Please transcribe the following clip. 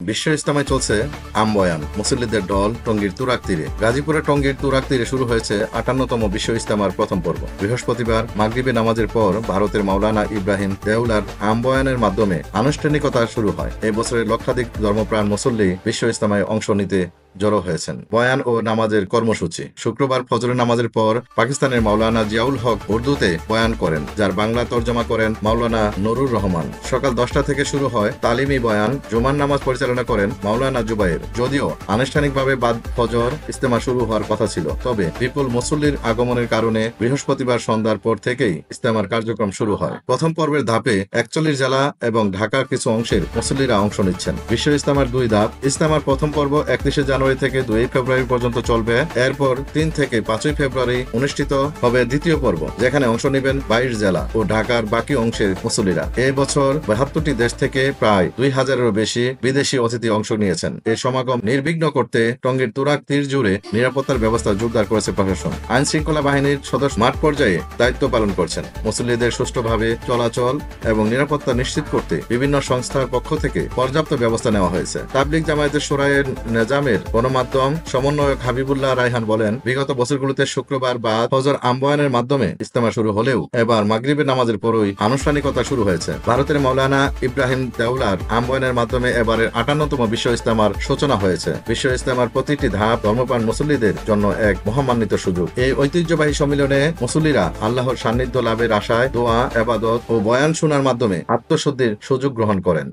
বিশ্ব ইজতেমায় চলছে আমবয়ান, মুসল্লিদের দল টঙ্গীর তুরাগ তীরে। গাজীপুরের টঙ্গীর তুরাগ তীরে শুরু হয়েছে ৫৮তম বিশ্ব ইজতেমার প্রথম পর্ব। বৃহস্পতিবার মাগরিবে নামাজের পর ভারতের মাওলানা ইব্রাহিম দেউলার আমবয়ানের মাধ্যমে আনুষ্ঠানিকতা শুরু হয়। এই বছরের লক্ষাধিক ধর্মপ্রাণ মুসল্লি বিশ্ব ইজতেমায় অংশ নিতে জড়ো হয়েছেন। বয়ান ও নামাজের কর্মসূচি। শুক্রবার ফজরের নামাজের পর পাকিস্তানের মাওলানা জিয়াউল হক উর্দুতে বয়ান করেন, যার বাংলা তর্জমা করেন মাওলানা নুরুর রহমান। সকাল ১০টা থেকে শুরু হয় তালিমি বয়ান। জুমার নামাজ পরিচালনা করেন মাওলানা জুবাইর। যদিও আনুষ্ঠানিকভাবে বাদ ফজর ইজতেমা শুরু হওয়ার কথা ছিল, তবে বিপুল মুসল্লির আগমনের কারণে বৃহস্পতিবার সন্ধ্যার পর থেকেই ইজতেমার কার্যক্রম শুরু হয়। প্রথম পর্বের ধাপে ৪১ জেলা এবং ঢাকার কিছু অংশের মুসল্লিরা অংশ নিচ্ছেন। বিশ্ব ইজতেমার ২ ধাপ। ইজতেমার প্রথম পর্ব ৩১ জানুয়ারি থেকে ২ ফেব্রুয়ারি পর্যন্ত চলবে। এরপর ৩ থেকে ৫ ফেব্রুয়ারি অনুষ্ঠিত হবে দ্বিতীয় পর্ব, যেখানে অংশ নেবেন ২২ জেলা ও ঢাকার বাকি অংশের মুসল্লিরা। এই বছর ৭২টি দেশ থেকে প্রায় ২,০০০-এরও বেশি বিদেশি অতিথি অংশ নিয়েছেন। এই সমাগম নির্বিঘ্ন করতে টঙ্গীর তুরাগ তীর জুড়ে নিরাপত্তার ব্যবস্থা জোরদার করেছে প্রশাসন। আইন শৃঙ্খলা বাহিনীর সদস্য মাঠ পর্যায়ে দায়িত্ব পালন করছেন। মুসল্লিদের সুষ্ঠুভাবে চলাচল এবং নিরাপত্তা নিশ্চিত করতে বিভিন্ন সংস্থার পক্ষ থেকে পর্যাপ্ত ব্যবস্থা নেওয়া হয়েছে। তাবলিগ জামায়াতের শোরায়ের নেজামের গণমাধ্যম সমন্বয়ক হাবিবুল্লাহ রায়হান বলেন, বিগত বছরগুলোতে শুক্রবার বাদ ফজর আমবয়ানের মাধ্যমে ইজতেমা শুরু হলেও এবার মাগরিবের নামাজের পরই আনুষ্ঠানিকতা শুরু হয়েছে। ভারতের মাওলানা ইব্রাহিম দেউলার আমবয়ানের মাধ্যমে এবারের ৫৮তম বিশ্ব ইজতেমার সূচনা হয়েছে। বিশ্ব ইজতেমার প্রতিটি ধাপ ধর্মপ্রাণ মুসল্লিদের জন্য এক মহামান্বিত সুযোগ। এই ঐতিহ্যবাহী সম্মিলনে মুসল্লিরা আল্লাহর সান্নিধ্য লাভের আশায় দোয়া, ইবাদত ও বয়ান শোনার মাধ্যমে আত্মশুদ্ধির সুযোগ গ্রহণ করেন।